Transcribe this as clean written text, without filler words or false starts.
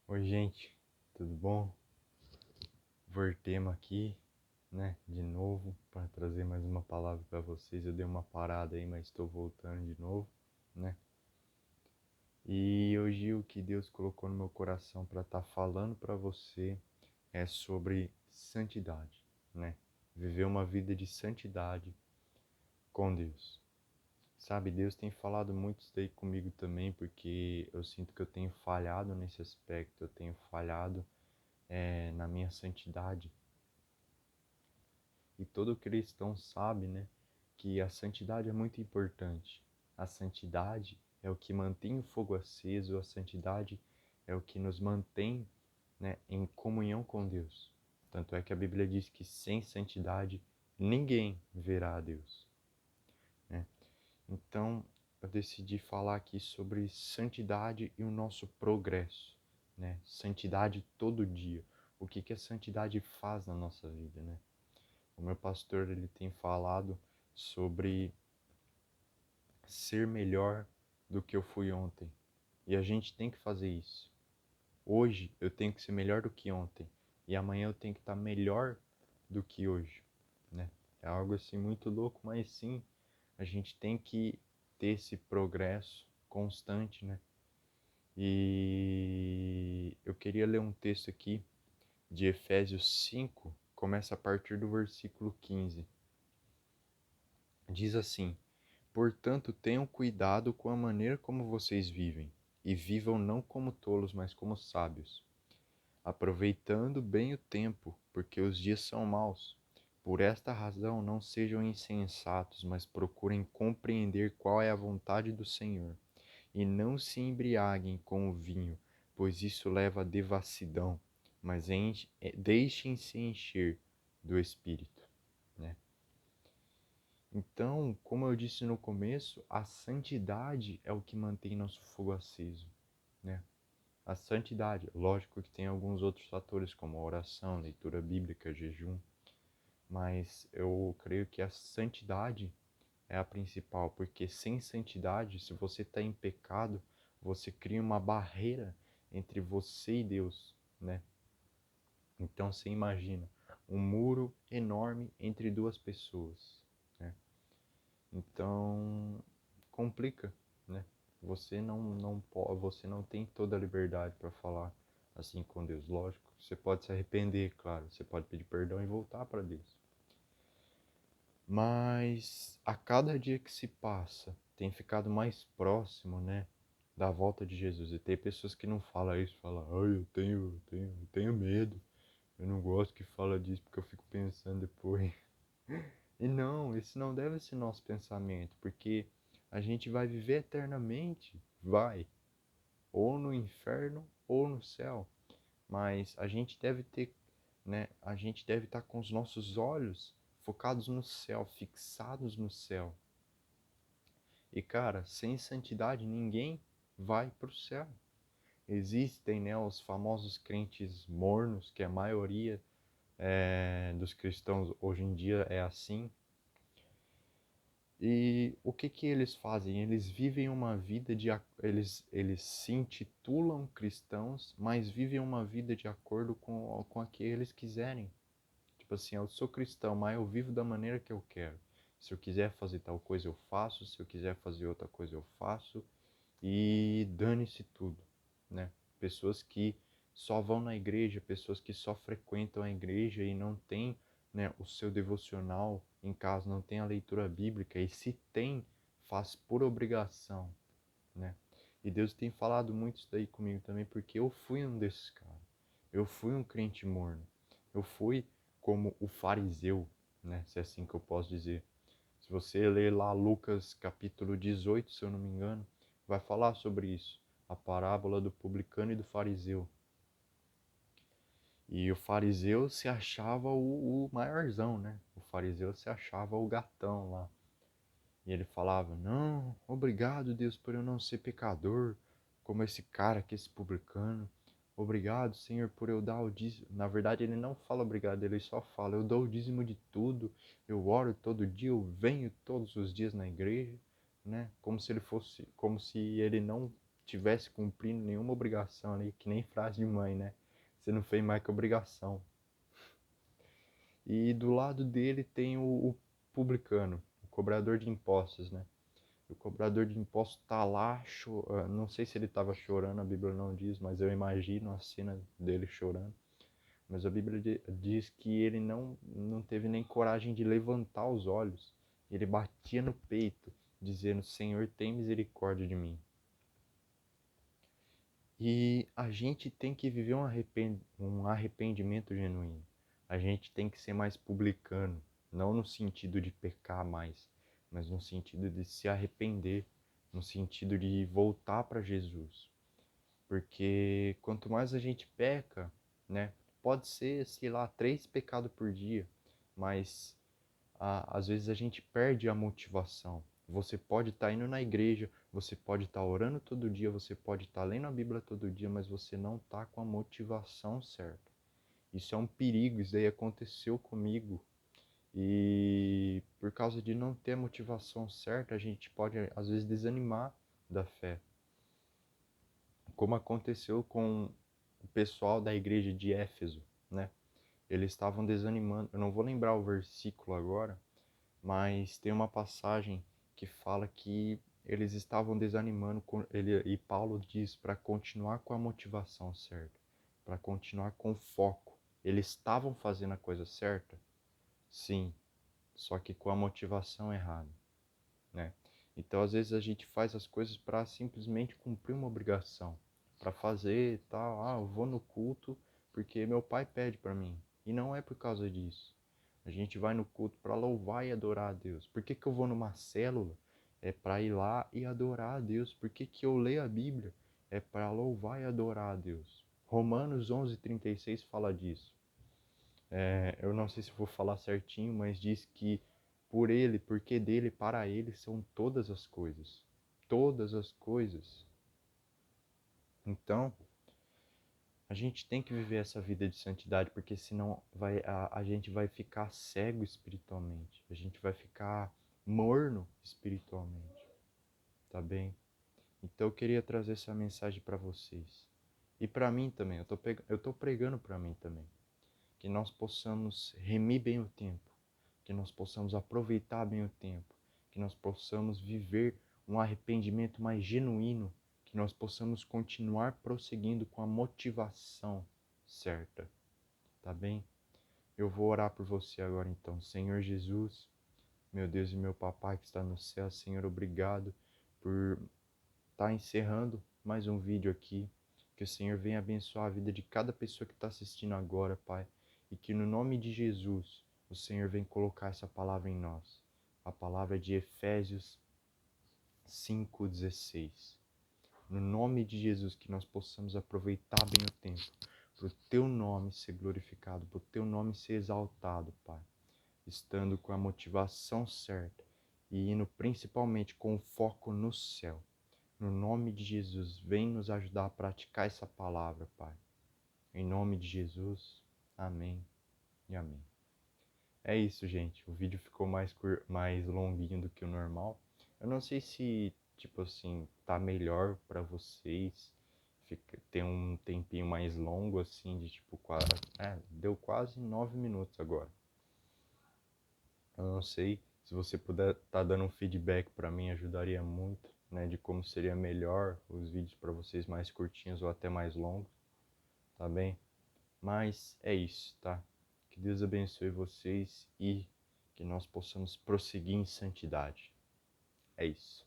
Oi, gente, tudo bom? Voltemos aqui, de novo, para trazer mais uma palavra para vocês. Eu dei uma parada aí, mas estou voltando de novo, né? E hoje o que Deus colocou no meu coração para estar falando para você é sobre santidade, né? Viver uma vida de santidade com Deus. Sabe, Deus tem falado muito isso daí comigo também, porque eu sinto que eu tenho falhado nesse aspecto, eu tenho falhado na minha santidade. E todo cristão sabe, que a santidade é muito importante. A santidade é o que mantém o fogo aceso, a santidade é o que nos mantém, em comunhão com Deus. Tanto é que a Bíblia diz que sem santidade ninguém verá a Deus, né? Então, eu decidi falar aqui sobre santidade e o nosso progresso, né? Santidade todo dia. O que a santidade faz na nossa vida, né? O meu pastor ele tem falado sobre ser melhor do que eu fui ontem. E a gente tem que fazer isso. Hoje eu tenho que ser melhor do que ontem. E amanhã eu tenho que estar melhor do que hoje, né? É algo assim muito louco, mas sim, a gente tem que ter esse progresso constante, né? E eu queria ler um texto aqui de Efésios 5, começa a partir do versículo 15. Diz assim: Portanto, tenham cuidado com a maneira como vocês vivem, e vivam não como tolos, mas como sábios, aproveitando bem o tempo, porque os dias são maus. Por esta razão, não sejam insensatos, mas procurem compreender qual é a vontade do Senhor. E não se embriaguem com o vinho, pois isso leva à devassidão, mas deixem-se encher do Espírito, né? Então, como eu disse no começo, a santidade é o que mantém nosso fogo aceso, né? A santidade, lógico que tem alguns outros fatores como a oração, leitura bíblica, jejum, mas eu creio que a santidade é a principal, porque sem santidade, se você está em pecado, você cria uma barreira entre você e Deus, né? Então você imagina um muro enorme entre duas pessoas, né? Então complica, né? Você não tem toda a liberdade para falar assim com Deus. Lógico, você pode se arrepender, claro, você pode pedir perdão e voltar para Deus. Mas a cada dia que se passa, tem ficado mais próximo, da volta de Jesus. E tem pessoas que não falam isso, falam: "Ai, eu tenho medo. Eu não gosto que fala disso porque eu fico pensando depois." E não, esse não deve ser nosso pensamento, porque a gente vai viver eternamente, vai, ou no inferno ou no céu, mas a gente deve ter, a gente deve estar com os nossos olhos focados no céu, fixados no céu. E cara, sem santidade ninguém vai para o céu. Existem, os famosos crentes mornos, que a maioria dos cristãos hoje em dia é assim. E o que eles fazem? Eles vivem uma vida eles se intitulam cristãos, mas vivem uma vida de acordo com a que eles quiserem. Tipo assim, eu sou cristão, mas eu vivo da maneira que eu quero. Se eu quiser fazer tal coisa, eu faço. Se eu quiser fazer outra coisa, eu faço. E dane-se tudo, né? Pessoas que só vão na igreja, pessoas que só frequentam a igreja e não têm, o seu devocional em casa, não tem a leitura bíblica, e se tem, faz por obrigação, né? E Deus tem falado muito isso daí comigo também, porque eu fui um desses caras. Eu fui um crente morno. Eu fui como o fariseu, né? Se é assim que eu posso dizer. Se você ler lá Lucas capítulo 18, se eu não me engano, vai falar sobre isso. A parábola do publicano e do fariseu. E o fariseu se achava o maiorzão, né? O fariseu se achava o gatão lá. E ele falava: Não, obrigado, Deus, por eu não ser pecador, como esse cara aqui, esse publicano. Obrigado, Senhor, por eu dar o dízimo. Na verdade, ele não fala obrigado, ele só fala: Eu dou o dízimo de tudo, eu oro todo dia, eu venho todos os dias na igreja, né? Como se ele não tivesse cumprindo nenhuma obrigação ali, que nem frase de mãe, né? Você não fez mais que obrigação. E do lado dele tem o publicano, o cobrador de impostos, né? O cobrador de impostos tá lá, não sei se ele estava chorando, a Bíblia não diz, mas eu imagino a cena dele chorando. Mas a Bíblia diz que ele não teve nem coragem de levantar os olhos. Ele batia no peito, dizendo: Senhor, tem misericórdia de mim. E a gente tem que viver um arrependimento genuíno. A gente tem que ser mais publicano, não no sentido de pecar mais, mas no sentido de se arrepender, no sentido de voltar para Jesus. Porque quanto mais a gente peca, né, pode ser, sei lá, 3 pecados por dia, mas às vezes a gente perde a motivação. Você pode estar indo na igreja, você pode estar orando todo dia, você pode estar lendo a Bíblia todo dia, mas você não está com a motivação certa. Isso é um perigo, isso aí aconteceu comigo. E por causa de não ter a motivação certa, a gente pode às vezes desanimar da fé. Como aconteceu com o pessoal da igreja de Éfeso, né? Eles estavam desanimando. Eu não vou lembrar o versículo agora, mas tem uma passagem que fala que eles estavam desanimando, e Paulo diz para continuar com a motivação certa, para continuar com foco. Eles estavam fazendo a coisa certa? Sim, só que com a motivação errada, né? Então, às vezes a gente faz as coisas para simplesmente cumprir uma obrigação, para fazer e tal. Ah, eu vou no culto porque meu pai pede para mim. E não é por causa disso. A gente vai no culto para louvar e adorar a Deus. Por que que eu vou numa célula? É para ir lá e adorar a Deus. Por que que eu leio a Bíblia? É para louvar e adorar a Deus. Romanos 11:36 fala disso. Eu não sei se vou falar certinho, mas diz que por ele, porque dele, para ele são todas as coisas. Todas as coisas. Então, a gente tem que viver essa vida de santidade, porque senão a gente vai ficar cego espiritualmente. A gente vai ficar morno espiritualmente. Tá bem? Então eu queria trazer essa mensagem para vocês. E para mim também, eu tô pregando para mim também. Que nós possamos remir bem o tempo, que nós possamos aproveitar bem o tempo, que nós possamos viver um arrependimento mais genuíno, que nós possamos continuar prosseguindo com a motivação certa, tá bem? Eu vou orar por você agora então. Senhor Jesus, meu Deus e meu papai que está no céu, Senhor, obrigado por estar encerrando mais um vídeo aqui. Que o Senhor venha abençoar a vida de cada pessoa que está assistindo agora, Pai. E que no nome de Jesus, o Senhor venha colocar essa palavra em nós. A palavra de Efésios 5:16. No nome de Jesus, que nós possamos aproveitar bem o tempo, para o Teu nome ser glorificado, para o Teu nome ser exaltado, Pai. Estando com a motivação certa e indo principalmente com o foco no céu. No nome de Jesus, vem nos ajudar a praticar essa palavra, Pai. Em nome de Jesus, amém e amém. É isso, gente. O vídeo ficou mais longuinho do que o normal. Eu não sei se, tipo assim, tá melhor pra vocês ter um tempinho mais longo, assim, de tipo, deu quase 9 minutos agora. Eu não sei, se você puder tá dando um feedback pra mim, ajudaria muito, né, de como seria melhor os vídeos para vocês mais curtinhos ou até mais longos, tá bem? Mas é isso, tá? Que Deus abençoe vocês e que nós possamos prosseguir em santidade. É isso.